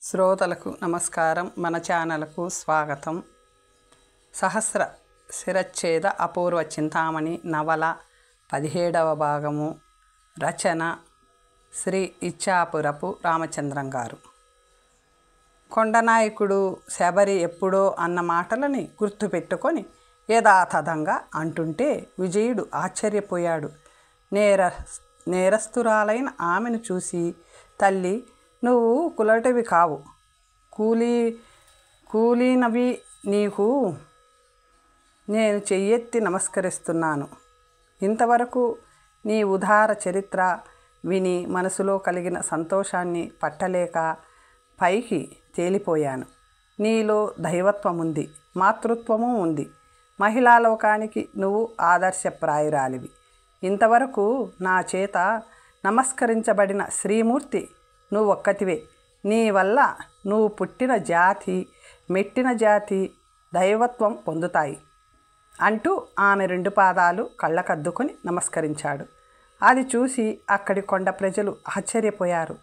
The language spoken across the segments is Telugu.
శ్రోతలకు నమస్కారం. మన ఛానల్కు స్వాగతం. సహస్ర శిరచ్ఛేద అపూర్వ చింతామణి నవల 17వ భాగము. రచన శ్రీ ఇచ్చాపురపు రామచంద్రం గారు. కొండనాయకుడు శబరి ఎప్పుడో అన్న మాటలని గుర్తుపెట్టుకొని యథాతథంగా అంటుంటే విజయుడు ఆశ్చర్యపోయాడు. నేరస్తురాలైన ఆమెను చూసి, తల్లి, నువ్వు కులటివి కావు, కూలీనవి. నీకు నేను చెయ్యెత్తి నమస్కరిస్తున్నాను. ఇంతవరకు నీ ఉదార చరిత్ర విని మనసులో కలిగిన సంతోషాన్ని పట్టలేక పైకి తేలిపోయాను. నీలో దైవత్వం ఉంది, మాతృత్వము ఉంది. మహిళా లోకానికి నువ్వు ఆదర్శప్రాయురాలివి. ఇంతవరకు నా చేత నమస్కరించబడిన శ్రీమూర్తి నువ్వొక్కటివే. నీ వల్ల నువ్వు పుట్టిన జాతి, మెట్టిన జాతి దైవత్వం పొందుతాయి అంటూ ఆమె 2 పాదాలు కళ్ళకద్దుకొని నమస్కరించాడు. అది చూసి అక్కడి కొండ ప్రజలు ఆశ్చర్యపోయారు.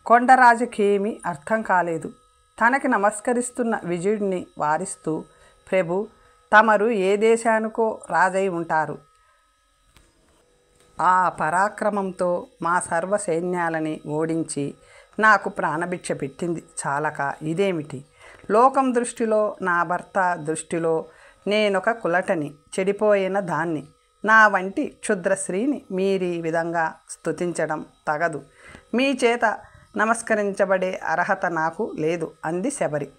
కొండరాజుకేమీ అర్థం కాలేదు. తనకి నమస్కరిస్తున్న విజయుడిని వారిస్తూ, ప్రభు, తమరు ఏ దేశానికో రాజై ఉంటారు. ఆ పరాక్రమంతో మా సర్వ సైన్యాలని ఓడించి నాకు ప్రాణభిక్ష పెట్టింది చాలక ఇదేమిటి? లోకం దృష్టిలో, నా భర్త దృష్టిలో నేనొక కులటని, చెడిపోయిన దాన్ని. నా వంటి క్షుద్ర స్త్రీని మీరీ విధంగా స్తుతించడం తగదు. మీ చేత నమస్కరించబడే అర్హత నాకు లేదు అంది శబరి.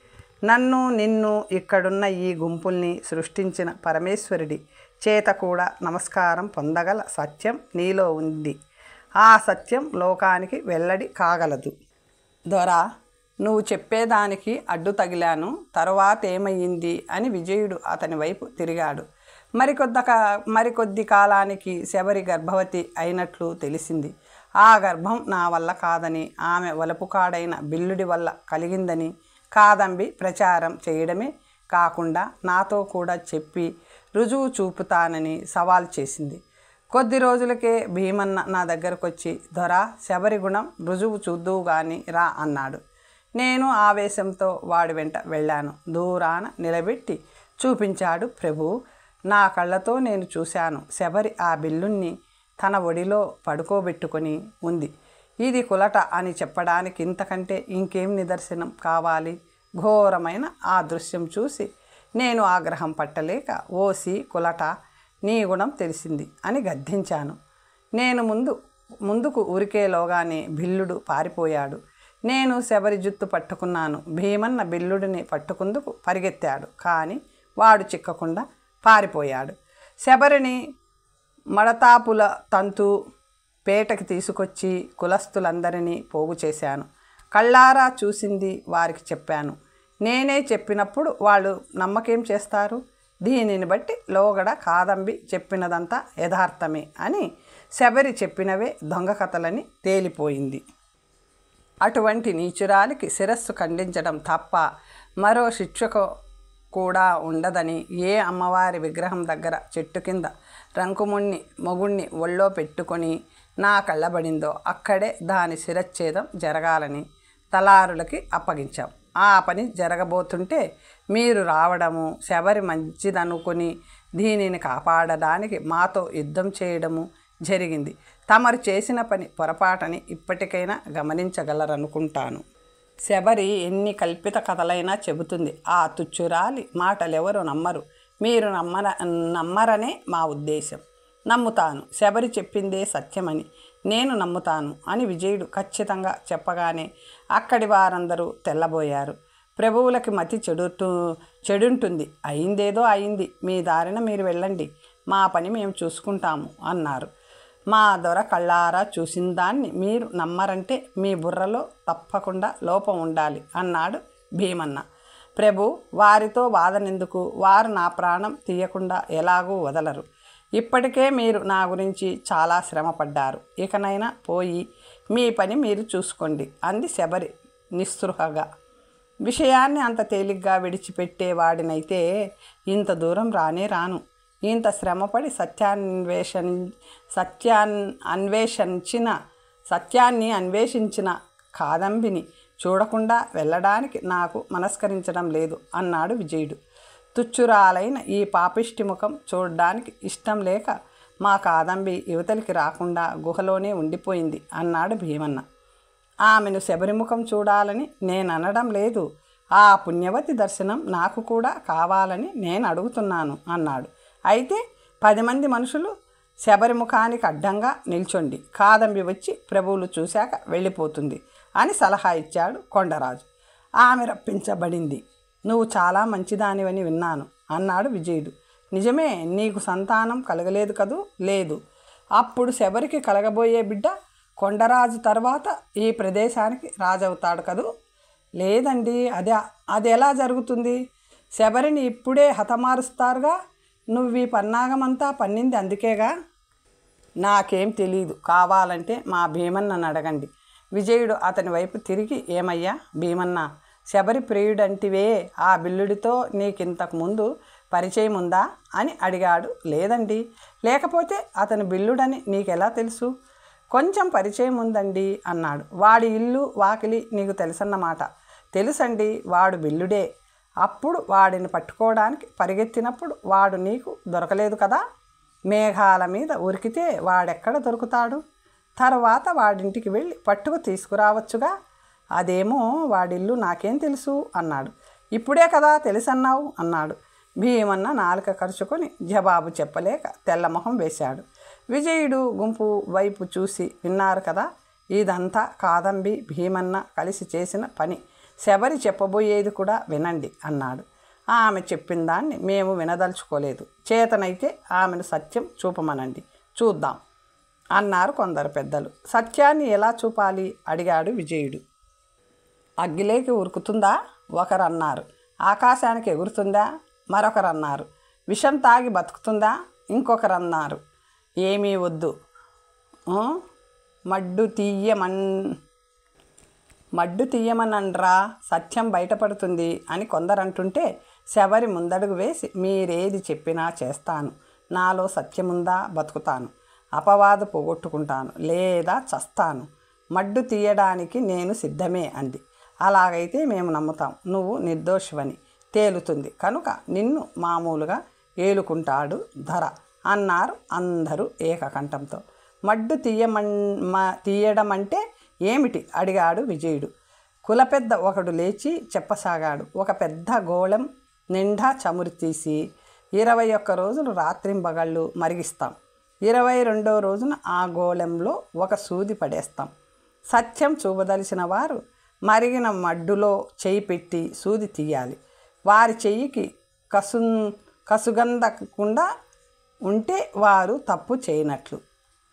నన్ను, నిన్ను, ఇక్కడున్న ఈ గుంపుల్ని సృష్టించిన పరమేశ్వరుడి చేత కూడా నమస్కారం పొందగల సత్యం నీలో ఉంది. ఆ సత్యం లోకానికి వెల్లడి కాగలదు. దొరా, నువ్వు చెప్పేదానికి అడ్డు తగిలాను. తరువాత ఏమయ్యింది అని విజయుడు అతని వైపు తిరిగాడు. మరికొద్ది కాలానికి శబరి గర్భవతి అయినట్లు తెలిసింది. ఆ గర్భం నా వల్ల కాదని, ఆమె వలపుకాడైన బిల్లుడి వల్ల కలిగిందని కాదంబి ప్రచారం చేయడమే కాకుండా నాతో కూడా చెప్పి రుజువు చూపుతానని సవాల్ చేసింది. కొద్ది రోజులకే భీమన్న నా దగ్గరకు వచ్చి, దొరా, శబరి గుణం రుజువు చూద్దువు గాని రా అన్నాడు. నేను ఆవేశంతో వాడి వెంట వెళ్ళాను. దూరాన నిలబెట్టి చూపించాడు. ప్రభు, నా కళ్ళతో నేను చూశాను. శబరి ఆ బిల్లుణ్ణి తన ఒడిలో పడుకోబెట్టుకొని ఉంది. ఇది కులట అని చెప్పడానికి ఇంతకంటే ఇంకేం నిదర్శనం కావాలి? ఘోరమైన ఆ దృశ్యం చూసి నేను ఆగ్రహం పట్టలేక, ఓసి కులట, నీ గుణం తెలిసింది అని గద్దించాను. నేను ముందుకు ఉరికేలోగానే బిల్లుడు పారిపోయాడు. నేను శబరి జుత్తు పట్టుకున్నాను. భీమన్న బిల్లుడిని పట్టుకుందుకు పరిగెత్తాడు. కానీ వాడు చిక్కకుండా పారిపోయాడు. శబరిని మడతాపుల తంతు పేటకి తీసుకొచ్చి కులస్తులందరినీ పోగు చేశాను. కళ్ళారా చూసింది వారికి చెప్పాను. నేనే చెప్పినప్పుడు వాళ్ళు నమ్మకేం చేస్తారు? దీనిని బట్టి లోగడ కాదంబి చెప్పినదంతా యథార్థమే అని శబరి చెప్పినవే దొంగ కథలని తేలిపోయింది. అటువంటి నీచురాలికి శిరస్సు ఖండించడం తప్ప మరో శిక్ష కూడా ఉండదని ఏ అమ్మవారి విగ్రహం దగ్గర చెట్టు కింద రంకుముణ్ణి మొగుణ్ణి ఒళ్ళో పెట్టుకొని నా కళ్ళబడిందో అక్కడే దాని శిరచ్ఛేదం జరగాలని తలారులకి అప్పగించాం. ఆ పని జరగబోతుంటే మీరు రావడము, శబరి మంచిదనుకొని దీనిని కాపాడడానికి మాతో యుద్ధం చేయడము జరిగింది. తమరు చేసిన పని పొరపాటని ఇప్పటికైనా గమనించగలరనుకుంటాను. శబరి ఎన్ని కల్పిత కథలైనా చెబుతుంది. ఆ తుచ్చురాలి మాటలెవరు నమ్మరు. మీరు నమ్మరనే మా ఉద్దేశం. నమ్ముతాను. శబరి చెప్పిందే సత్యమని నేను నమ్ముతాను అని విజయుడు ఖచ్చితంగా చెప్పగానే అక్కడి వారందరూ తెల్లబోయారు. ప్రభువులకి మతి చెడుంటుంది. అయిందేదో అయింది. మీ దారిన మీరు వెళ్ళండి. మా పని మేము చూసుకుంటాము అన్నారు. మా దొర కళ్ళారా చూసిన దాన్ని మీరు నమ్మరంటే మీ బుర్రలో తప్పకుండా లోపం ఉండాలి అన్నాడు భీమన్న. ప్రభు, వారితో వాదనెందుకు? వారు నా ప్రాణం తీయకుండా ఎలాగూ వదలరు. ఇప్పటికే మీరు నా గురించి చాలా శ్రమపడ్డారు. ఇకనైనా పోయి మీ పని మీరు చూసుకోండి అంది శబరి నిస్పృహగా. విషయాన్ని అంత తేలిగ్గా విడిచిపెట్టేవాడినైతే ఇంత దూరం రానే రాను. ఇంత శ్రమపడి సత్యాన్ని అన్వేషించిన కాదంబిని చూడకుండా వెళ్ళడానికి నాకు మనస్కరించడం లేదు అన్నాడు విజయుడు. తుచ్చురాలైన ఈ పాపిష్టి ముఖం చూడడానికి ఇష్టం లేక మా కాదంబి యువతలికి రాకుండా గుహలోనే ఉండిపోయింది అన్నాడు భీమన్న. ఆమెను శబరిముఖం చూడాలని నేను అనడం లేదు, ఆ పుణ్యవతి దర్శనం నాకు కూడా కావాలని నేను అడుగుతున్నాను అన్నాడు. అయితే 10 మంది మనుషులు శబరిముఖానికి అడ్డంగా నిల్చొండి, కాదంబి వచ్చి ప్రభువులు చూశాక వెళ్ళిపోతుంది అని సలహా ఇచ్చాడు కొండరాజు. ఆమె రప్పించబడింది. నువ్వు చాలా మంచిదానివని విన్నాను అన్నాడు విజయుడు. నిజమే, నీకు సంతానం కలగలేదు కదూ? లేదు. అప్పుడు శబరికి కలగబోయే బిడ్డ కొండరాజు తర్వాత ఈ ప్రదేశానికి రాజవుతాడు కదూ? లేదండి, అది ఎలా జరుగుతుంది? శబరిని ఇప్పుడే హతమారుస్తారుగా. నువ్వు ఈ పన్నాగమంతా పన్నింది అందుకేగా. నాకేం తెలీదు, కావాలంటే మా భీమన్నను అడగండి. విజయుడు అతని వైపు తిరిగి, ఏమయ్యా భీమన్న, శబరి ప్రియుడంటివే, ఆ బిల్లుడితో నీకింతకు ముందు పరిచయం ఉందా అని అడిగాడు. లేదండి. లేకపోతే అతని బిల్లుడని నీకెలా తెలుసు? కొంచెం పరిచయం ఉందండి అన్నాడు. వాడి ఇల్లు వాకిలి నీకు తెలుసన్నమాట. తెలుసండి, వాడు బిల్లుడే. అప్పుడు వాడిని పట్టుకోవడానికి పరిగెత్తినప్పుడు వాడు నీకు దొరకలేదు కదా. మేఘాల మీద ఉరికితే వాడెక్కడ దొరుకుతాడు? తర్వాత వాడింటికి వెళ్ళి పట్టుకు తీసుకురావచ్చుగా. అదేమో వాడిల్లు నాకేం తెలుసు అన్నాడు. ఇప్పుడే కదా తెలుసన్నావు అన్నాడు. భీమన్న నాలుక ఖర్చుకొని జవాబు చెప్పలేక తెల్లమొహం వేశాడు. విజయుడు గుంపు వైపు చూసి, విన్నారు కదా, ఇదంతా కాదంబి భీమన్న కలిసి చేసిన పని. శబరి చెప్పబోయేది కూడా వినండి అన్నాడు. ఆమె చెప్పిన దాన్ని మేము వినదలుచుకోలేదు. చేతనైతే ఆమెను సత్యం చూపమనండి, చూద్దాం అన్నారు కొందరు పెద్దలు. సత్యాన్ని ఎలా చూపాలి అడిగాడు విజయుడు. అగ్గిలేకి ఉరుకుతుందా ఒకరు అన్నారు. ఆకాశానికి ఎగురుతుందా మరొకరు అన్నారు. విషం తాగి బతుకుతుందా ఇంకొకరు అన్నారు. ఏమీ వద్దు, మడ్డు తీయమనండ్రా, సత్యం బయటపడుతుంది అని కొందరంటుంటే శబరి ముందడుగు వేసి, మీరేది చెప్పినా చేస్తాను. నాలో సత్యముందా బతుకుతాను, అపవాదు పోగొట్టుకుంటాను, లేదా చస్తాను. మడ్డు తీయడానికి నేను సిద్ధమే అంది. అలాగైతే మేము నమ్ముతాం, నువ్వు నిర్దోషివని తేలుతుంది కనుక నిన్ను మామూలుగా ఏలుకుంటాడు ధర అన్నారు అందరూ ఏకకంఠంతో. మడ్డు తీయడం అంటే ఏమిటి అడిగాడు విజయుడు. కులపెద్ద ఒకడు లేచి చెప్పసాగాడు. ఒక పెద్ద గోళం నిండా చమురు తీసి 21 రోజులు రాత్రింబగళ్ళు మరిగిస్తాం. 22వ రోజున ఆ గోళంలో ఒక సూది పడేస్తాం. సత్యం చూపదలిచిన వారు మరిగిన మడ్డులో చేయి పెట్టి సూది తీయాలి. వారి చెయ్యికి కసుగందకుండా ఉంటే వారు తప్పు చేయనట్లు.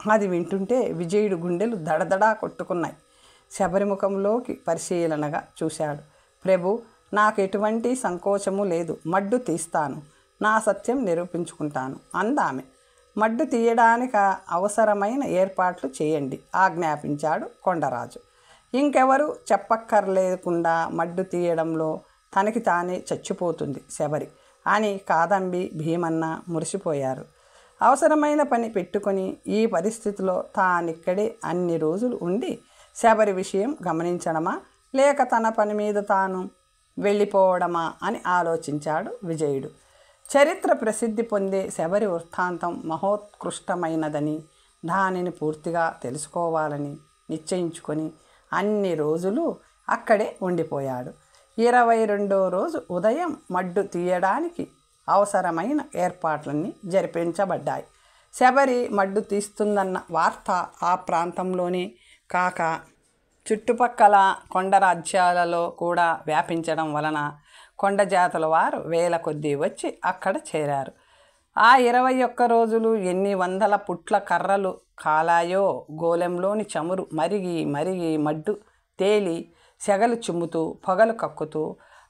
అది వింటుంటే విజయుడు గుండెలు దడదడా కొట్టుకున్నాయి. శబరిముఖంలోకి పరిశీలనగా చూశాడు. ప్రభు, నాకు ఎటువంటి సంకోచము లేదు, మడ్డు తీస్తాను, నా సత్యం నిరూపించుకుంటాను అందామె. మడ్డు తీయడానికి అవసరమైన ఏర్పాట్లు చేయండి ఆజ్ఞాపించాడు కొండరాజు. ఇంకెవరు చెప్పక్కర్లేకుండా మడ్డు తీయడంలో తనకి తానే చచ్చిపోతుంది శబరి అని కాదంబి భీమన్న మురిసిపోయారు. అవసరమైన పని పెట్టుకొని ఈ పరిస్థితిలో తానిక్కడే అన్ని రోజులు ఉండి శబరి విషయం గమనించడమా లేక తన పని మీద తాను వెళ్ళిపోవడమా అని ఆలోచించాడు విజయుడు. చరిత్ర ప్రసిద్ధి పొందే శబరి వృత్తాంతం మహోత్కృష్టమైనదని, దానిని పూర్తిగా తెలుసుకోవాలని నిశ్చయించుకొని అన్ని రోజులు అక్కడే ఉండిపోయాడు. 22వ రోజు ఉదయం మడ్డు తీయడానికి అవసరమైన ఏర్పాట్లన్నీ జరిపించబడ్డాయి. శబరి మడ్డు తీస్తుందన్న వార్త ఆ ప్రాంతంలోనే కాక చుట్టుపక్కల కొండ రాజ్యాలలో కూడా వ్యాపించడం వలన కొండ జాతుల వారు వేల కొద్దీ వచ్చి అక్కడ చేరారు. ఆ 21 రోజులు ఎన్ని వందల పుట్ల కర్రలు కాలాయో. గోళంలోని చమురు మరిగి మరిగి మడ్డు తేలి సెగలు చిమ్ముతూ పొగలు కక్కుతూ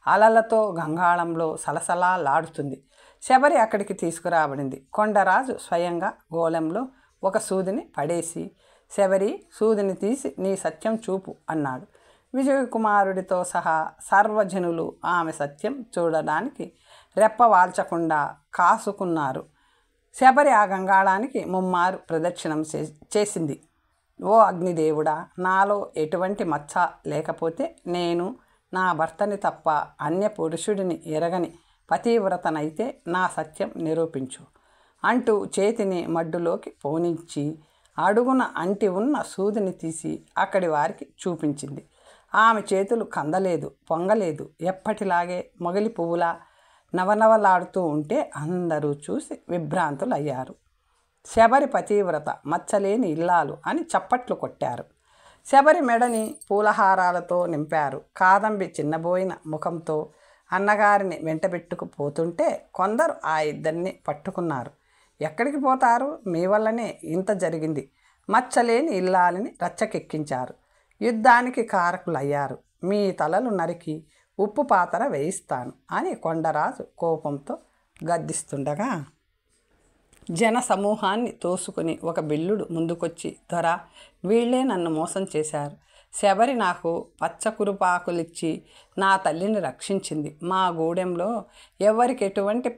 అలలతో గంగాళంలో సలసలాడుతుంది. శబరి అక్కడికి తీసుకురాబడింది. కొండరాజు స్వయంగా గోళంలో ఒక సూదిని పడేసి, శబరి, సూదిని తీసి నీ సత్యం చూపు అన్నాడు. విజయకుమారుడితో సహా సర్వజనులు ఆమె సత్యం చూడడానికి రెప్పవాల్చకుండా కాసుకున్నారు. శబరి ఆ గంగాళానికి ముమ్మారు ప్రదక్షిణం చేసింది. ఓ అగ్నిదేవుడా, నాలో ఎటువంటి మచ్చ లేకపోతే నేను నా భర్తని తప్ప అన్య పురుషుడిని ఎరగని పతివ్రతనైతే నా సత్యం నిరూపించు అంటూ చేతిని మడ్డులోకి పోనించి అడుగున అంటి ఉన్న సూదిని తీసి అక్కడి వారికి చూపించింది. ఆమె చేతులు కందలేదు, పొంగలేదు. ఎప్పటిలాగే మొగలి పువ్వులా నవనవలాడుతూ ఉంటే అందరూ చూసి విభ్రాంతులయ్యారు. శబరి పతివ్రత, మచ్చలేని ఇల్లాలు అని చప్పట్లు కొట్టారు. శబరి మెడని పూలహారాలతో నింపారు. కాదంబి చిన్నబోయిన ముఖంతో అన్నగారిని వెంటబెట్టుకుపోతుంటే కొందరు ఆ ఇద్దరిని పట్టుకున్నారు. ఎక్కడికి పోతారు? మీ వల్లనే ఇంత జరిగింది. మచ్చలేని ఇల్లాలని రచ్చకెక్కించారు. యుద్ధానికి కారకులయ్యారు. మీ తలలు నరికి ఉప్పు పాతర వేయిస్తాను అని కొండరాజు కోపంతో గద్దిస్తుండగా జన సమూహాన్ని తోసుకుని ఒక బిల్లుడు ముందుకొచ్చి, దొర, వీళ్లే నన్ను మోసం చేశారు. శబరి నాకు పచ్చకురుపాకులిచ్చి నా తల్లిని రక్షించింది. మా గూడెంలో ఎవరికి ఎటువంటి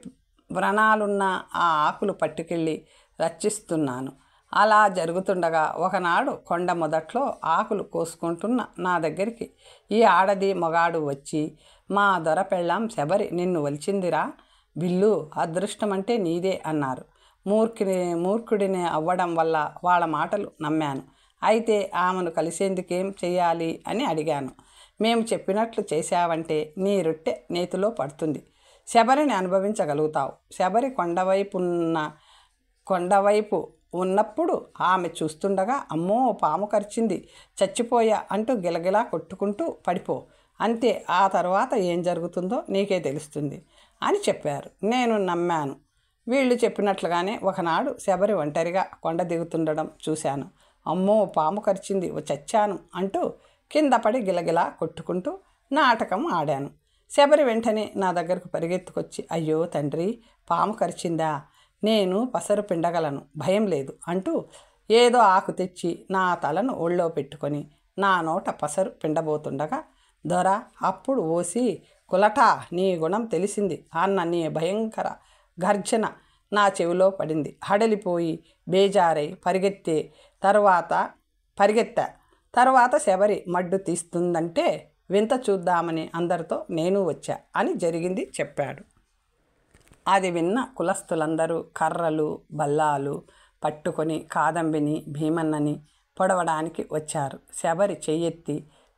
వ్రణాలున్నా ఆ ఆకులు పట్టుకెళ్ళి రక్షిస్తున్నాను. అలా జరుగుతుండగా ఒకనాడు కొండ మొదట్లో ఆకులు కోసుకుంటున్న నా దగ్గరికి ఈ ఆడది మగాడు వచ్చి, మా దొర పెళ్ళాం శబరి నిన్ను వలిచిందిరా, బిల్లు, అదృష్టమంటే నీదే అన్నారు. మూర్ఖుడిని అవ్వడం వల్ల వాళ్ళ మాటలు నమ్మాను. అయితే ఆమెను కలిసేందుకేం చెయ్యాలి అని అడిగాను. మేము చెప్పినట్లు చేశావంటే నీ రొట్టె నేతిలో పడుతుంది. శబరిని అనుభవించగలుగుతావు. శబరి కొండవైపు ఉన్నప్పుడు ఆమె చూస్తుండగా, అమ్మో పాము కరిచింది, చచ్చిపోయా అంటూ గిలగిలా కొట్టుకుంటూ పడిపో. అంతే, ఆ తర్వాత ఏం జరుగుతుందో నీకే తెలుస్తుంది అని చెప్పారు. నేను నమ్మాను. వీళ్ళు చెప్పినట్లుగానే ఒకనాడు శబరి ఒంటరిగా కొండ దిగుతుండడం చూశాను. అమ్మో పాము కరిచింది, చచ్చాను అంటూ కింద పడి గిలగిలా కొట్టుకుంటూ నాటకం ఆడాను. శబరి వెంటనే నా దగ్గరకు పరిగెత్తుకొచ్చి, అయ్యో తండ్రి, పాము కరిచిందా, నేను పసరు పిండగలను, భయం లేదు అంటూ ఏదో ఆకు తెచ్చి నా తలను ఒళ్ళో పెట్టుకొని నా నోట పసరు పిండబోతుండగా, దొర అప్పుడు ఓసి కులటా, నీ గుణం తెలిసింది అన్న నీ భయంకర గర్జన నా చెవిలో పడింది. హడలిపోయి బేజారై తరువాత శబరి మడ్డు తీస్తుందంటే వింత చూద్దామని అందరితో నేను వచ్చా అని జరిగింది చెప్పాడు. అది విన్న కులస్తులందరూ కర్రలు బల్లాలు పట్టుకొని కాదంబిని భీమన్నని పొడవడానికి వచ్చారు. శబరి చెయ్యెత్తి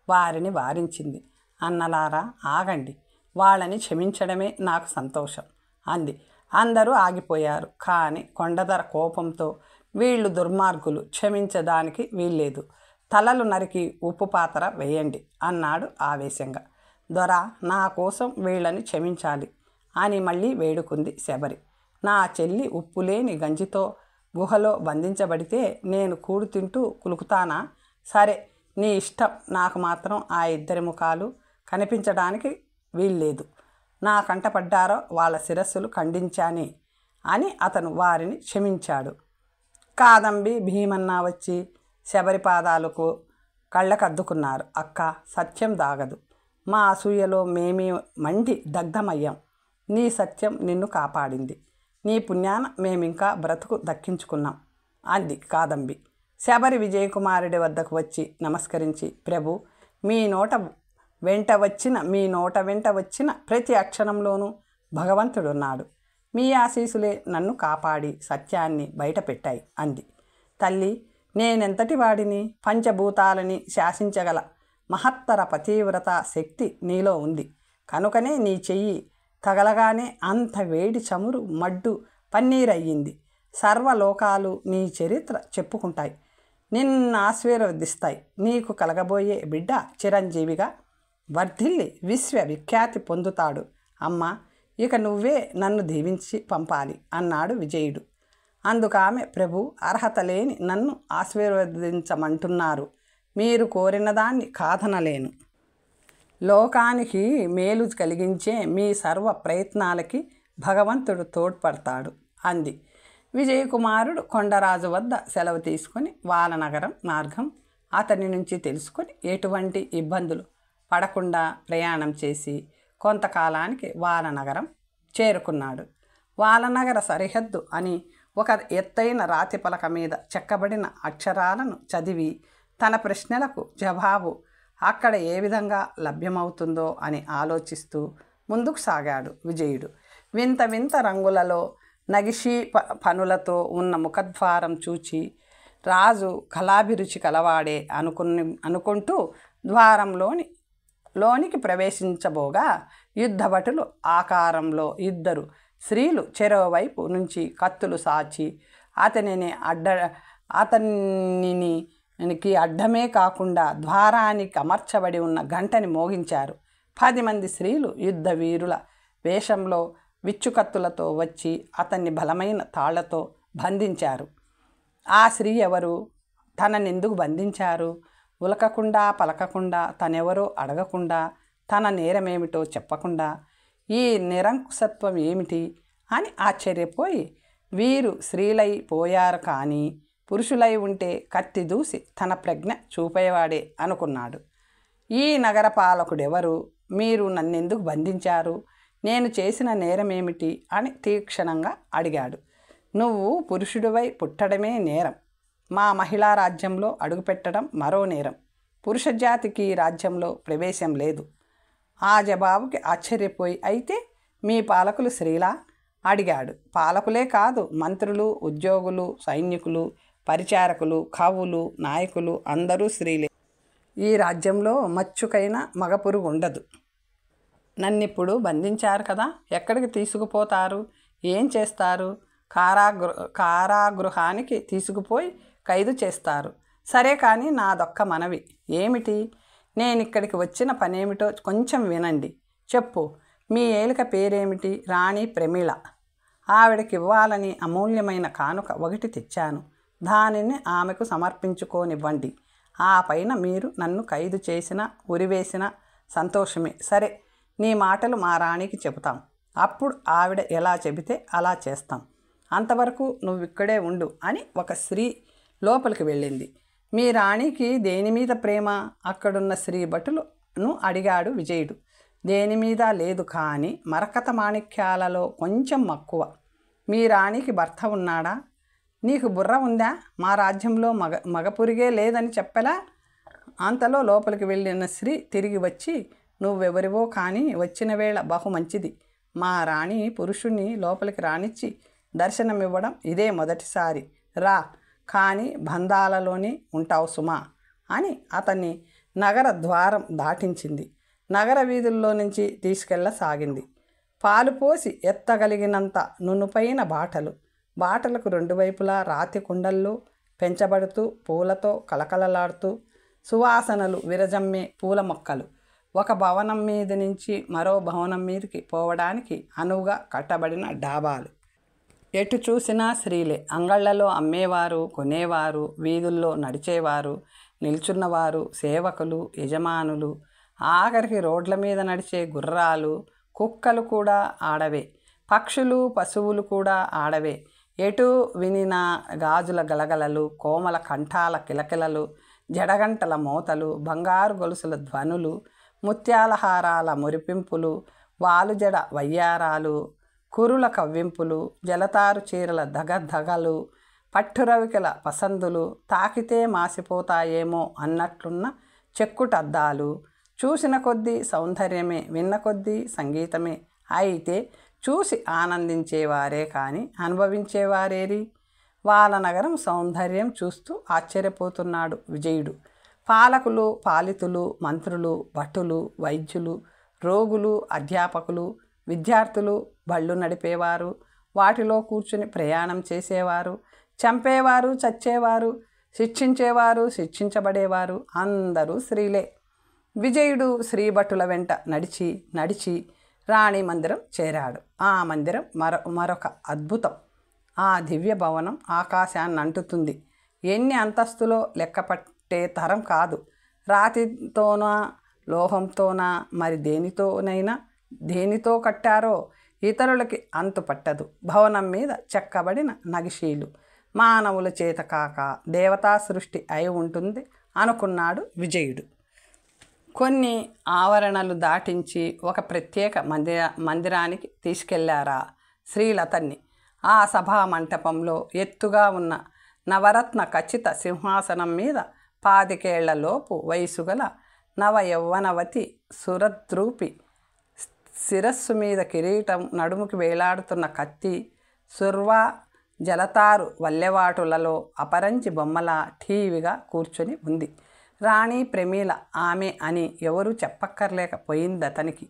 వారిని వారించింది. అన్నలారా, ఆగండి, వాళ్ళని క్షమించడమే నాకు సంతోషం అంది. అందరూ ఆగిపోయారు. కానీ కొండధర కోపంతో, వీళ్ళు దుర్మార్గులు, క్షమించడానికి వీల్లేదు, తలలు నరికి ఉప్పు పాతర వేయండి అన్నాడు ఆవేశంగా. దొర, నా కోసం వీళ్ళని క్షమించాలి అని మళ్ళీ వేడుకుంది శబరి. నా చెల్లి ఉప్పులేని గంజితో గుహలో బంధించబడితే నేను కూడు తింటూ కులుకుతానా? సరే, నీ ఇష్టం. నాకు మాత్రం ఆ ఇద్దరి ముఖాలు కనిపించడానికి వీల్లేదు. నా కంటపడ్డారో వాళ్ళ శిరస్సులు ఖండించానే అని అతను వారిని క్షమించాడు. కాదంబి భీమన్న వచ్చి శబరి పాదాలకు కళ్ళకద్దుకున్నారు. అక్క, సత్యం దాగదు. మా అసూయలో మేమే మండి దగ్ధమయ్యాం. నీ సత్యం నిన్ను కాపాడింది. నీ పుణ్యాన మేమింకా బ్రతుకు దక్కించుకున్నాం అంది కాదంబి. శబరి విజయకుమారుడి వద్దకు వచ్చి నమస్కరించి, ప్రభు, మీ నోట వెంట వచ్చిన ప్రతి అక్షరంలోనూ భగవంతుడున్నాడు. మీ ఆశీసులే నన్ను కాపాడి సత్యాన్ని బయటపెట్టాయి అంది. తల్లి, నేనెంతటి వాడిని? పంచభూతాలని శాసించగల మహత్తర పతివ్రత శక్తి నీలో ఉంది. కనుకనే నీ చెయ్యి తగలగానే అంత వేడి చమురు మడ్డు పన్నీరయ్యింది. సర్వలోకాలు నీ చరిత్ర చెప్పుకుంటాయి, నిన్ను ఆశీర్వదిస్తాయి. నీకు కలగబోయే బిడ్డ చిరంజీవిగా వర్ధిల్లి విశ్వవిఖ్యాతి పొందుతాడు. అమ్మ, ఇక నువ్వే నన్ను దీవించి పంపాలి అన్నాడు విజయుడు. అందుకామె, ప్రభు, అర్హత లేని నన్ను ఆశీర్వదించమంటున్నారు. మీరు కోరిన దాన్ని కాదనలేను. లోకానికి మేలు కలిగించే మీ సర్వ ప్రయత్నాలకి భగవంతుడు తోడ్పడతాడు అంది. విజయకుమారుడు కొండరాజు వద్ద సెలవు తీసుకొని వాలనగరం మార్గం అతని నుంచి తెలుసుకొని ఎటువంటి ఇబ్బందులు పడకుండా ప్రయాణం చేసి కొంతకాలానికి వాలనగరం చేరుకున్నాడు. వాలనగర సరిహద్దు అని ఒక ఎత్తైన రాతి పలక మీద చెక్కబడిన అక్షరాలను చదివి తన ప్రశ్నలకు జవాబు అక్కడ ఏ విధంగా లభ్యమవుతుందో అని ఆలోచిస్తూ ముందుకు సాగాడు విజయుడు. వింత వింత రంగులలో నగిషీ పనులతో ఉన్న ముఖద్వారం చూచి రాజు కళాభిరుచి కలవాడే అనుకుంటూ లోనికి ప్రవేశించబోగా యుద్ధభటులు ఆకారంలో ఇద్దరు స్త్రీలు చెరోవైపు నుంచి కత్తులు సాచి అతనికి అడ్డమే కాకుండా ద్వారానికి అమర్చబడి ఉన్న గంటని మోగించారు. 10 మంది స్త్రీలు యుద్ధ వీరుల వేషంలో విచ్చుకత్తులతో వచ్చి అతన్ని బలమైన తాళ్లతో బంధించారు. ఆ స్త్రీ ఎవరు? తననెందుకు బంధించారు? ఉలకకుండా పలకకుండా, తనెవరో అడగకుండా, తన నేరమేమిటో చెప్పకుండా ఈ నిరంకుశత్వం ఏమిటి అని ఆశ్చర్యపోయి, వీరు స్త్రీలై పోయారు కానీ పురుషులై ఉంటే కత్తి దూసి తన ప్రజ్ఞ చూపేవాడే అనుకున్నాడు. ఈ నగర పాలకుడెవరు? మీరు నన్నెందుకు బంధించారు? నేను చేసిన నేరమేమిటి అని తీక్షణంగా అడిగాడు. నువ్వు పురుషుడివై పుట్టడమే నేరం, మా మహిళా రాజ్యంలో అడుగుపెట్టడం మరో నేరం. పురుష జాతికి రాజ్యంలో ప్రవేశం లేదు. ఆ జవాబుకి ఆశ్చర్యపోయి, అయితే మీ పాలకులు స్త్రీలా అడిగాడు. పాలకులే కాదు, మంత్రులు, ఉద్యోగులు, సైనికులు, పరిచారకులు, కవులు, నాయకులు అందరూ స్త్రీలే. ఈ రాజ్యంలో మచ్చుకైన మగపురుగు ఉండదు. నన్నిప్పుడు బంధించారు కదా, ఎక్కడికి తీసుకుపోతారు? ఏం చేస్తారు? కారాగృహానికి తీసుకుపోయి ఖైదు చేస్తారు. సరే కానీ నాదొక్క మనవి. ఏమిటి? నేనిక్కడికి వచ్చిన పనేమిటో కొంచెం వినండి. చెప్పు. మీ ఏలిక పేరేమిటి? రాణి ప్రమీళ. ఆవిడకి ఇవ్వాలని అమూల్యమైన కానుక ఒకటి తెచ్చాను. దానిని ఆమెకు సమర్పించుకోనివ్వండి. ఆ పైన మీరు నన్ను ఖైదు చేసినా ఉరివేసినా సంతోషమే. సరే, నీ మాటలు మా రాణికి చెబుతాం. అప్పుడు ఆవిడ ఎలా చెబితే అలా చేస్తాం. అంతవరకు నువ్విక్కడే ఉండు అని ఒక స్త్రీ లోపలికి వెళ్ళింది. మీ రాణికి దేని మీద ప్రేమ? అక్కడున్న స్త్రీ భటులను అడిగాడు విజయుడు. దేని మీద లేదు, కానీ మరకత మాణిక్యాలలో కొంచెం మక్కువ. మీ రాణికి భర్త ఉన్నాడా? నీకు బుర్ర ఉందా? మా రాజ్యంలో మగపురిగే లేదని చెప్పలా? అంతలో లోపలికి వెళ్ళిన స్త్రీ తిరిగి వచ్చి, నువ్వెవరివో కానీ వచ్చిన వేళ బహు మంచిది. మా రాణి పురుషుణ్ణి లోపలికి రానిచ్చి దర్శనమివ్వడం ఇదే మొదటిసారి. రా, కానీ బంధాలలోనే ఉంటావు సుమా అని అతన్ని నగర ద్వారం దాటించింది. నగర వీధుల్లో నుంచి తీసుకెళ్ళసాగింది. పాలు పోసి ఎత్తగలిగినంత నునుపైన బాటలకు 2 వైపులా రాతి కుండల్లో పెంచబడుతూ పూలతో కలకలలాడుతూ సువాసనలు విరజమ్మే పూల మొక్కలు. ఒక భవనం మీద నుంచి మరో భవనం మీదకి పోవడానికి అనువుగా కట్టబడిన డాబాలు. ఎటు చూసినా స్త్రీలే. అంగళ్లలో అమ్మేవారు, కొనేవారు, వీధుల్లో నడిచేవారు, నిల్చున్నవారు, సేవకులు, యజమానులు, ఆఖరికి రోడ్ల మీద నడిచే గుర్రాలు, కుక్కలు కూడా ఆడవే. పక్షులు, పశువులు కూడా ఆడవే. ఎటు వినిన గాజుల గలగలలు, కోమల కంఠాల కిలకిలలు, జడగంటల మోతలు, బంగారు గొలుసుల ధ్వనులు, ముత్యాల హారాల మురిపింపులు, వాలుజడ వయ్యారాలు, కురుల కవ్వింపులు, జలతారు చీరల దగదగలు, పట్టురవికల పసందులు, తాకితే మాసిపోతాయేమో అన్నట్లున్న చెక్కుటద్దాలు. చూసిన కొద్దీ సౌందర్యమే, విన్న కొద్దీ సంగీతమే. అయితే చూసి ఆనందించేవారే కానీ అనుభవించేవారేరి? వాళ్ళ నగరం సౌందర్యం చూస్తూ ఆశ్చర్యపోతున్నాడు విజయుడు. పాలకులు, పాలితులు, మంత్రులు, భటులు, వైద్యులు, రోగులు, అధ్యాపకులు, విద్యార్థులు, బళ్ళు నడిపేవారు, వాటిలో కూర్చుని ప్రయాణం చేసేవారు, చంపేవారు, చచ్చేవారు, శిక్షించేవారు, శిక్షించబడేవారు అందరూ స్త్రీలే. విజయుడు స్త్రీభటుల వెంట నడిచి రాణి మందిరం చేరాడు. ఆ మందిరం మరొక అద్భుతం. ఆ దివ్య భవనం ఆకాశాన్ని అంటుతుంది. ఎన్ని అంతస్తులో లెక్కపట్టే తరం కాదు. రాతితోనా, లోహంతోనా, మరి దేనితో కట్టారో ఇతరులకి అంతు పట్టదు. భవనం మీద చెక్కబడిన నగిషీలు మానవుల చేత కాక దేవతా సృష్టి అయి ఉంటుంది అనుకున్నాడు విజయుడు. కొన్ని ఆవరణలు దాటించి ఒక ప్రత్యేక మందిరానికి తీసుకెళ్లారా శ్రీలతన్ని. ఆ సభా మంటపంలో ఎత్తుగా ఉన్న నవరత్న ఖచ్చిత సింహాసనం మీద 25 వయసు గల నవ యవ్వనవతి సురద్రూపి, శిరస్సు మీద కిరీటం, నడుముకి వేలాడుతున్న కత్తి, సుర్వా జలతారు వల్లెవాటులలో అపరంజి బొమ్మలా ఠీవిగా కూర్చొని ఉంది. రాణి ప్రమీల ఆమె అని ఎవరూ చెప్పక్కర్లేకపోయిందతనికి.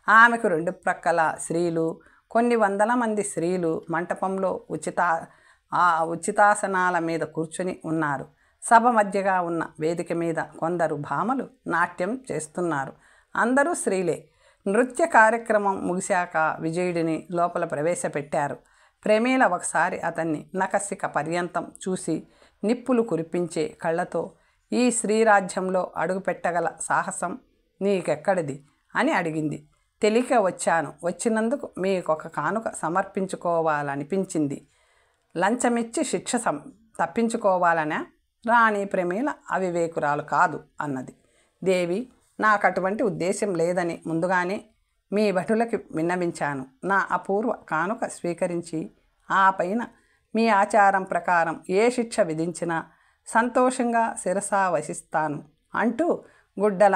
ఆమెకు 2 ప్రక్కల స్త్రీలు, కొన్ని వందల మంది స్త్రీలు మంటపంలో ఉచితాసనాల మీద కూర్చొని ఉన్నారు. సభ మధ్యగా ఉన్న వేదిక మీద కొందరు భామలు నాట్యం చేస్తున్నారు. అందరూ స్త్రీలే. నృత్య కార్యక్రమం ముగిశాక విజయుడిని లోపల ప్రవేశపెట్టారు. ప్రమీల ఒకసారి అతన్ని నకసిక పర్యంతం చూసి నిప్పులు కురిపించే కళ్ళతో, ఈ శ్రీరాజ్యంలో అడుగుపెట్టగల సాహసం నీకెక్కడిది అని అడిగింది. తెలియక వచ్చాను. వచ్చినందుకు మీకొక కానుక సమర్పించుకోవాలనిపించింది. లంచమిచ్చి శిక్ష తప్పించుకోవాలనే? రాణి ప్రమీల అవివేకురాలు కాదు అన్నది. దేవి, నాకు అటువంటి ఉద్దేశం లేదని ముందుగానే మీ భటులకి విన్నవించాను. నా అపూర్వ కానుక స్వీకరించి ఆ పైన మీ ఆచారం ప్రకారం ఏ శిక్ష విధించినా సంతోషంగా శిరసా వసిస్తాను అంటూ గుడ్డల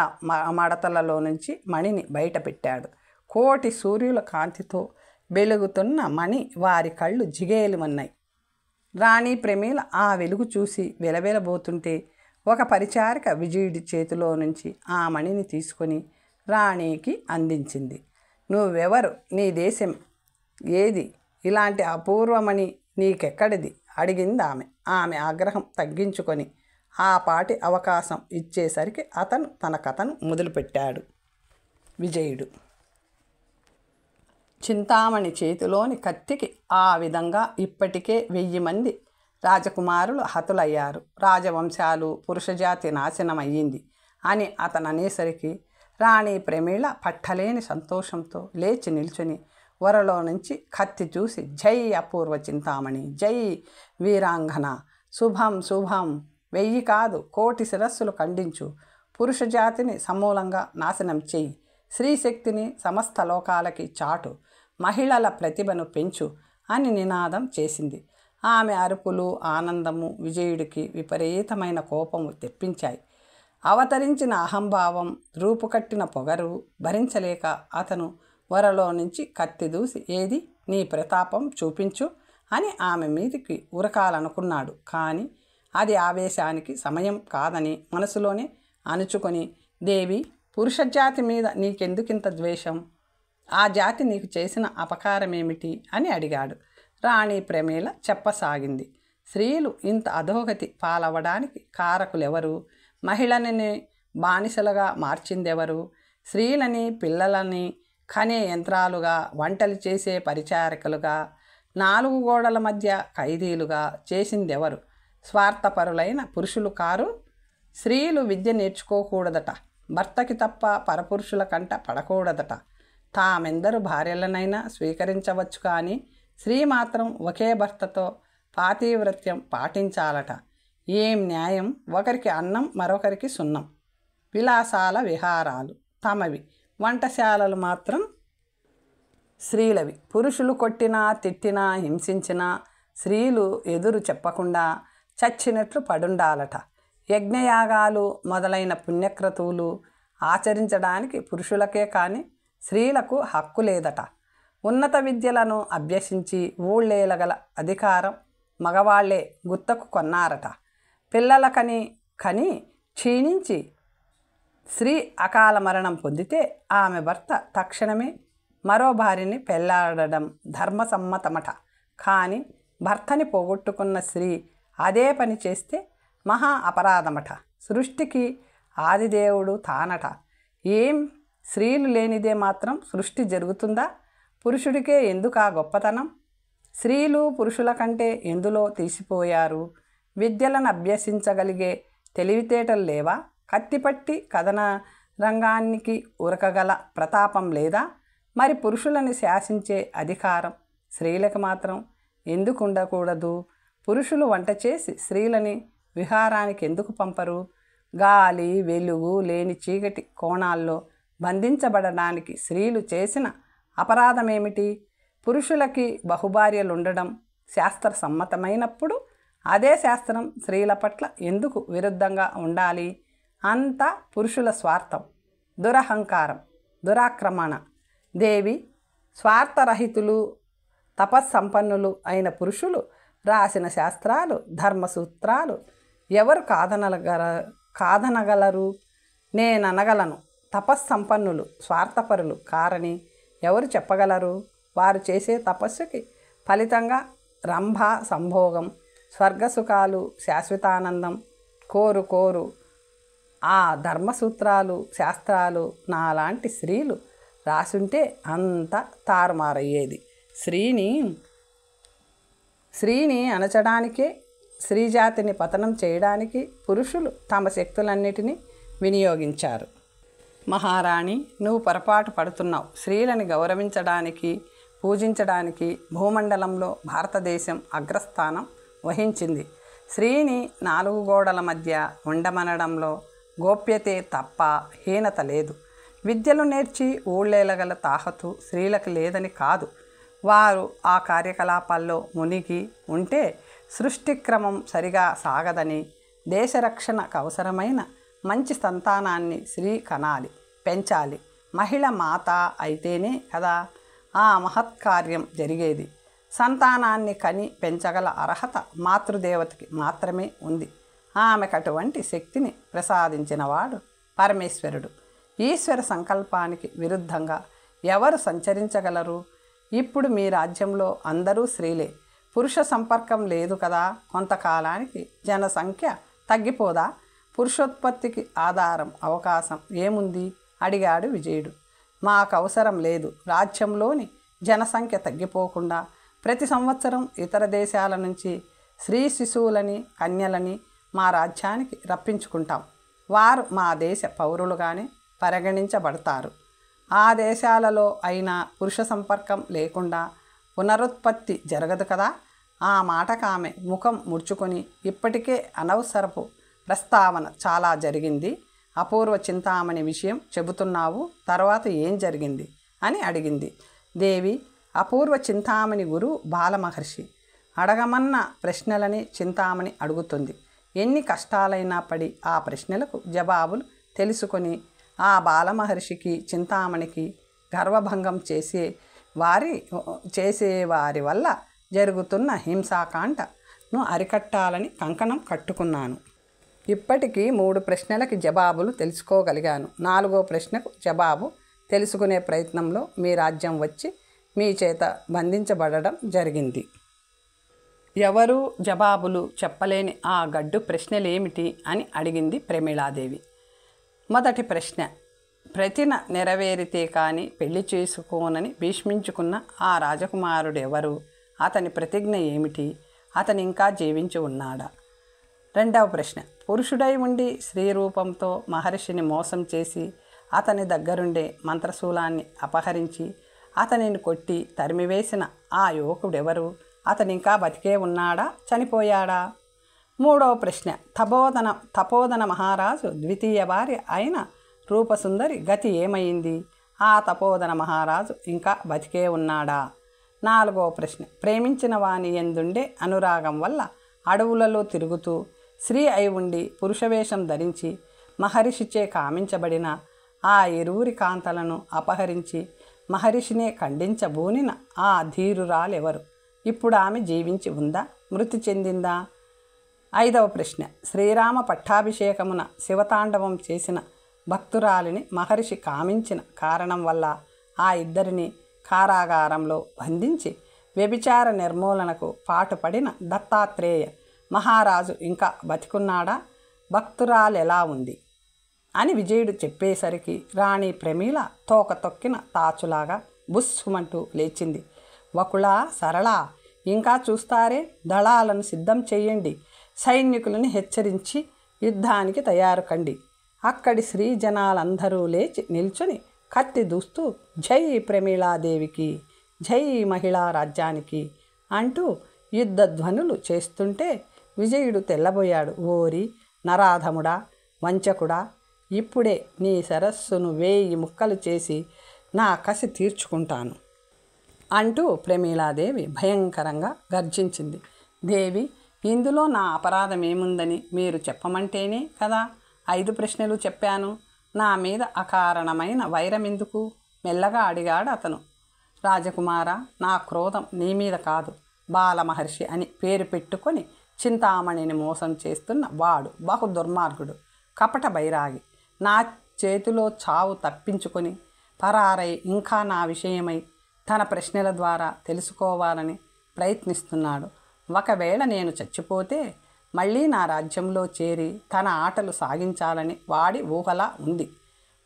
మడతలలో నుంచి మణిని బయటపెట్టాడు. కోటి సూర్యుల కాంతితో వెలుగుతున్న మణి వారి కళ్ళు జిగేలుమన్నాయి. రాణి ప్రమీల ఆ వెలుగు చూసి వెలవెలబోతుంటే ఒక పరిచారిక విజయుడి చేతిలో నుంచి ఆ మణిని తీసుకొని రాణికి అందించింది. నువ్వెవరు? నీ దేశం ఏది? ఇలాంటి అపూర్వమణి నీకెక్కడిది? అడిగింది ఆమె. ఆమె ఆగ్రహం తగ్గించుకొని ఆ పాటి అవకాశం ఇచ్చేసరికి అతను తన కథను మొదలుపెట్టాడు. విజయుడు చింతామణి చేతిలోని కత్తికి ఆ విధంగా ఇప్పటికే 1000 మంది రాజకుమారులు హతులయ్యారు. రాజవంశాలు, పురుషజాతి నాశనమయ్యింది అని అతను అనేసరికి రాణి ప్రమీల పట్టలేని సంతోషంతో లేచి నిల్చుని వరలో నుంచి కత్తి చూసి, జై అపూర్వ చింతామణి, జై వీరాంగన, శుభం శుభం, 1000 కాదు 1,000 శిరస్సులు ఖండించు, పురుషజాతిని సమూలంగా నాశనం చెయ్యి, స్త్రీశక్తిని సమస్త లోకాలకి చాటు, మహిళల ప్రతిభను పెంచు అని నినాదం చేసింది. ఆమె అరుపులు, ఆనందము విజయుడికి విపరీతమైన కోపము తెప్పించాయి. అవతరించిన అహంభావం, రూపుకట్టిన పొగరు భరించలేక అతను వరలో నుంచి కత్తి దూసి, ఏది నీ ప్రతాపం చూపించు అని ఆమె మీదికి ఉరకాలనుకున్నాడు. కానీ అది ఆవేశానికి సమయం కాదని మనసులోనే అణుచుకొని, దేవి, పురుషజాతి మీద నీకెందుకింత ద్వేషం? ఆ జాతి నీకు చేసిన అపకారమేమిటి అని అడిగాడు. రాణి ప్రమీల చెప్పసాగింది. స్త్రీలు ఇంత అధోగతి పాలవడానికి కారకులెవరు? మహిళలని బానిసలుగా మార్చిందెవరు? స్త్రీలని, పిల్లలని కనే యంత్రాలుగా, వంటలు చేసే పరిచారకులుగా, 4 గోడల మధ్య ఖైదీలుగా చేసిందెవరు? స్వార్థపరులైన పురుషులు కారు? స్త్రీలు విద్య నేర్చుకోకూడదట, భర్తకి తప్ప పరపురుషుల కంట పడకూడదట, తామెందరు భార్యలనైనా స్వీకరించవచ్చు, కానీ స్త్రీ మాత్రం ఒకే భర్తతో పాతివ్రత్యం పాటించాలట. ఏం న్యాయం? ఒకరికి అన్నం, మరొకరికి సున్నం. విలాసాల విహారాలు తమవి, వంటశాలలు మాత్రం స్త్రీలవి. పురుషులు కొట్టినా, తిట్టినా, హింసించినా స్త్రీలు ఎదురు చెప్పకుండా చచ్చినట్లు పడుండాలట. యజ్ఞయాగాలు మొదలైన పుణ్యక్రతువులు ఆచరించడానికి పురుషులకే కానీ స్త్రీలకు హక్కు లేదట. ఉన్నత విద్యలను అభ్యసించి ఊళ్ళేలగల అధికారం మగవాళ్లే గుత్తకు కొన్నారట. పిల్లలకని కని క్షీణించి స్త్రీ అకాల మరణం పొందితే ఆమె భర్త తక్షణమే మరో భార్యని పెళ్లాడడం ధర్మసమ్మతమట. కానీ భర్తని పోగొట్టుకున్న స్త్రీ అదే పని చేస్తే మహా అపరాధమట. సృష్టికి ఆదిదేవుడు తానట. ఏం స్త్రీలు లేనిదే మాత్రం సృష్టి జరుగుతుందా? పురుషుడికే ఎందుకు ఆ గొప్పతనం? స్త్రీలు పురుషుల కంటే ఎందులో తీసిపోయారు? విద్యలను అభ్యసించగలిగే తెలివితేటలు లేవా? కత్తిపట్టి కథన రంగానికి ఉరకగల ప్రతాపం లేదా? మరి పురుషులని శాసించే అధికారం స్త్రీలకు మాత్రం ఎందుకు ఉండకూడదు? పురుషులు వంట చేసి స్త్రీలని విహారానికి ఎందుకు పంపరు? గాలి వెలుగు లేని చీకటి కోణాల్లో బంధించబడడానికి స్త్రీలు చేసిన అపరాధమేమిటి? పురుషులకి బహుభార్యలుండడం శాస్త్ర సమ్మతమైనప్పుడు అదే శాస్త్రం స్త్రీల పట్ల ఎందుకు విరుద్ధంగా ఉండాలి? అంతా పురుషుల స్వార్థం, దురహంకారం, దురాక్రమణ. దేవి, స్వార్థరహితులు, తపస్సంపన్నులు అయిన పురుషులు రాసిన శాస్త్రాలు, ధర్మసూత్రాలు ఎవరు కాదనగలరు? నేననగలను. తపస్సంపన్నులు స్వార్థపరులు కారని ఎవరు చెప్పగలరు? వారు చేసే తపస్సుకి ఫలితంగా రంభ సంభోగం, స్వర్గసుఖాలు, శాశ్వతానందం కోరు. ఆ ధర్మసూత్రాలు, శాస్త్రాలు నాలాంటి స్త్రీలు రాసుంటే అంత తారుమారయ్యేది. స్త్రీని అణచడానికే, స్త్రీజాతిని పతనం చేయడానికి పురుషులు తమ శక్తులన్నిటినీ వినియోగించారు. మహారాణి, నువ్వు పొరపాటు పడుతున్నావు. స్త్రీలని గౌరవించడానికి, పూజించడానికి భూమండలంలో భారతదేశం అగ్రస్థానం వహించింది. స్త్రీని 4 గోడల మధ్య ఉండమనడంలో గోప్యతే తప్ప హీనత లేదు. విద్యలు నేర్చి ఊళ్ళేలగల తాహతు స్త్రీలకు లేదని కాదు. వారు ఆ కార్యకలాపాల్లో మునిగి ఉంటే సృష్టిక్రమం సరిగా సాగదని, దేశరక్షణకు అవసరమైన మంచి సంతానాన్ని స్త్రీ కనాలి, పెంచాలి. మహిళ మాత అయితేనే కదా ఆ మహత్కార్యం జరిగేది. సంతానాన్ని కని పెంచగల అర్హత మాతృదేవతకి మాత్రమే ఉంది. ఆమెకు అటువంటి శక్తిని ప్రసాదించినవాడు పరమేశ్వరుడు. ఈశ్వర సంకల్పానికి విరుద్ధంగా ఎవరు సంచరించగలరు? ఇప్పుడు మీ రాజ్యంలో అందరూ స్త్రీలే. పురుష సంపర్కం లేదు కదా. కొంతకాలానికి జనసంఖ్య తగ్గిపోదా? పురుషోత్పత్తికి ఆధారం, అవకాశం ఏముంది? అడిగాడు విజయుడు. మాకు అవసరం లేదు. రాజ్యంలోని జనసంఖ్య తగ్గిపోకుండా ప్రతి సంవత్సరం ఇతర దేశాల నుంచి స్త్రీ శిశువులని, కన్యలని మా రాజ్యానికి రప్పించుకుంటాం. వారు మా దేశ పౌరులుగానే పరిగణించబడతారు. ఆ దేశాలలో అయినా పురుష సంపర్కం లేకుండా పునరుత్పత్తి జరగదు కదా. ఆ మాటకామె ముఖం ముడుచుకొని, ఇప్పటికే అనవసరపు ప్రస్తావన చాలా జరిగింది. అపూర్వ చింతామణి విషయం చెబుతున్నావు, తర్వాత ఏం జరిగింది అని అడిగింది. దేవి, అపూర్వ చింతామణి గురువు బాలమహర్షి. అడగమన్న ప్రశ్నలని చింతామణి అడుగుతుంది. ఎన్ని కష్టాలైనా పడి ఆ ప్రశ్నలకు జవాబులు తెలుసుకొని ఆ బాలమహర్షికి, చింతామణికి గర్వభంగం చేసేవారి వల్ల జరుగుతున్న హింసాకాండను అరికట్టాలని కంకణం కట్టుకున్నాను. ఇప్పటికీ 3 ప్రశ్నలకి జవాబులు తెలుసుకోగలిగాను. 4వ ప్రశ్నకు జవాబు తెలుసుకునే ప్రయత్నంలో మీ రాజ్యం వచ్చి మీ చేత బంధించబడడం జరిగింది. ఎవరూ జవాబులు చెప్పలేని ఆ గడ్డు ప్రశ్నలేమిటి అని అడిగింది ప్రమీళాదేవి. మొదటి ప్రశ్న, ప్రతిన నెరవేరితే కానీ పెళ్లి చేసుకోనని భీష్మించుకున్న ఆ రాజకుమారుడెవరు? అతని ప్రతిజ్ఞ ఏమిటి? అతను ఇంకా జీవించి ఉన్నాడా? రెండవ ప్రశ్న, పురుషుడై ఉండి స్త్రీ రూపంతో మహర్షిని మోసం చేసి అతని దగ్గరుండే మంత్రశూలాన్ని అపహరించి అతనిని కొట్టి తరిమివేసిన ఆ యువకుడెవరు? అతను ఇంకా బతికే ఉన్నాడా, చనిపోయాడా? మూడవ ప్రశ్న, తపోదన మహారాజు ద్వితీయ భార్య అయిన రూపసుందరి గతి ఏమైంది? ఆ తపోదన మహారాజు ఇంకా బతికే ఉన్నాడా? నాలుగవ ప్రశ్న, ప్రేమించిన వాని యందుండే అనురాగం వల్ల అడవులలో తిరుగుతూ స్త్రీ అయి ఉండి పురుషవేషం ధరించి మహర్షిచే కామించబడిన ఆ ఇరువురి కాంతలను అపహరించి మహర్షినే ఖండించబూనిన ఆ ధీరురాలెవరు? ఇప్పుడు ఆమె జీవించి ఉందా, మృతి చెందిందా? ఐదవ ప్రశ్న, శ్రీరామ పట్టాభిషేకమున శివతాండవం చేసిన భక్తురాలిని మహర్షి కామించిన కారణం వల్ల ఆ ఇద్దరిని కారాగారంలో బంధించి వ్యభిచార నిర్మూలనకు పాటుపడిన దత్తాత్రేయ మహారాజు ఇంకా బతికున్నాడా? భక్తురాలెలా ఉంది అని విజయుడు చెప్పేసరికి రాణి ప్రమీల తోక తొక్కిన తాచులాగా బుస్సుమంటూ లేచింది. వకుళ, సరళ, ఇంకా చూస్తారే? దళాలను సిద్ధం చెయ్యండి. సైనికులను హెచ్చరించి యుద్ధానికి తయారు కండి. అక్కడి స్త్రీ జనాలందరూ లేచి నిల్చుని కత్తి దూస్తూ జై ప్రమీళాదేవికి, జై మహిళా రాజ్యానికి అంటూ యుద్ధధ్వనులు చేస్తుంటే విజయుడు తెల్లబోయాడు. ఓరి నరాధముడా, వంచకుడా, ఇప్పుడే నీ సరస్సును 1000 ముక్కలు చేసి నా కసి తీర్చుకుంటాను. అంటూ ప్రమీలాదేవి భయంకరంగా గర్జించింది. దేవి, ఇందులో నా అపరాధం ఏముందని మీరు చెప్పమంటేనే కదా 5 ప్రశ్నలు చెప్పాను. నా మీద అకారణమైన వైరం ఎందుకు? మెల్లగా అడిగాడు అతను. రాజకుమార, నా క్రోధం నీ మీద కాదు. బాలమహర్షి అని పేరు పెట్టుకొని చింతామణిని మోసం చేస్తున్న వాడు బహు దుర్మార్గుడు, కపట బైరాగి. నా చేతిలో చావు తప్పించుకొని పరారై ఇంకా నా విషయమై తన ప్రశ్నల ద్వారా తెలుసుకోవాలని ప్రయత్నిస్తున్నాడు. ఒకవేళ నేను చచ్చిపోతే మళ్ళీ నా రాజ్యంలో చేరి తన ఆటలు సాగించాలని వాడి ఊహలా ఉంది.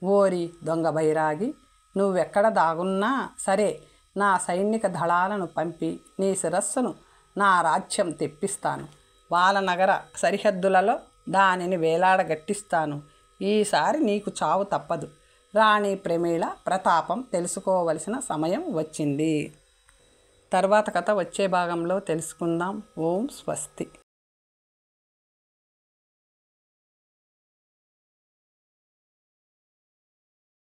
ఓరి దొంగ బైరాగి, నువ్వెక్కడ దాగున్నా సరే నా సైనిక దళాలను పంపి నీ శిరస్సును నా రాజ్యం తెప్పిస్తాను. వాలనగర సరిహద్దులలో దానిని వేలాడగట్టిస్తాను. ఈసారి నీకు చావు తప్పదు. రాణి ప్రమీల ప్రతాపం తెలుసుకోవలసిన సమయం వచ్చింది. తర్వాత కథ వచ్చే భాగంలో తెలుసుకుందాం. ఓం స్వస్తి.